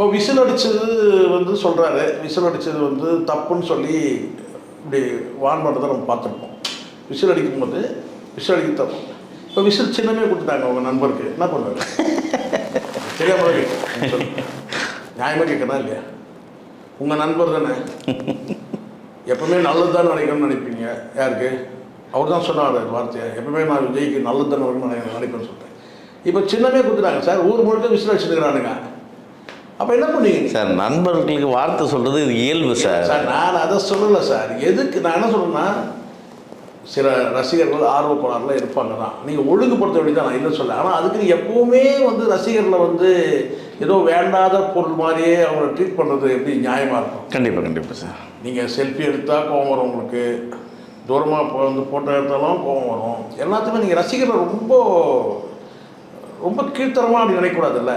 இப்போ விசில் அடித்தது வந்து சொல்கிறாரு, விசில் அடித்தது வந்து தப்புன்னு சொல்லி இப்படி வான் பண்ணுறதை நம்ம பார்த்துருப்போம். விசில் அடிக்கும்போது விசில் அடிக்க தப்பு. இப்போ விசில் சின்னமே கொடுத்துட்டாங்க உங்கள் நண்பருக்கு, என்ன பண்ணுவார்? தெரியாமல் கேட்கும், நியாயமாக கேட்கணும் இல்லையா? உங்கள் நண்பர் தானே, எப்பவுமே நல்லது தான் நினைக்கணும்னு நினைப்பீங்க. யாருக்கு? அவர் தான் சொன்னார் வார்த்தையை, எப்பவுமே நான் விஜய்க்கு நல்லது தான் நினைப்பேன்னு சொல்லிட்டேன். இப்போ சின்னமே கொடுத்துட்டாங்க சார், ஊர் முழுக்க விசில் அடிச்சுக்கிறானுங்க. அப்போ என்ன பண்ணுவீங்க சார்? நண்பர்களுக்கு வார்த்தை சொல்கிறது இது இயல்பு சார். சார் நான் அதை சொல்லலை சார். எதுக்கு நான் என்ன சொல்கிறேன்னா, சில ரசிகர்கள் ஆர்வப்பாளர்லாம் இருப்பாங்க தான், நீங்கள் ஒழுங்குபடுத்த வேண்டியதான், நான் இல்லை சொல்ல. ஆனால் அதுக்கு எப்போவுமே வந்து ரசிகர்களை வந்து ஏதோ வேண்டாத பொருள் மாதிரியே அவங்கள ட்ரீட் பண்ணுறது எப்படி நியாயமாக இருக்கும்? கண்டிப்பாக கண்டிப்பாக சார். நீங்கள் செல்ஃபி எடுத்தால் கோவம் வரும் உங்களுக்கு, தூரமாக இப்போ வந்து ஃபோட்டோ எடுத்தாலும் கோவம் வரும். எல்லாத்துக்குமே நீங்கள் ரசிகர்களை ரொம்ப ரொம்ப கீழ்த்தரமாக அப்படி நினைக்கக்கூடாதுல்ல.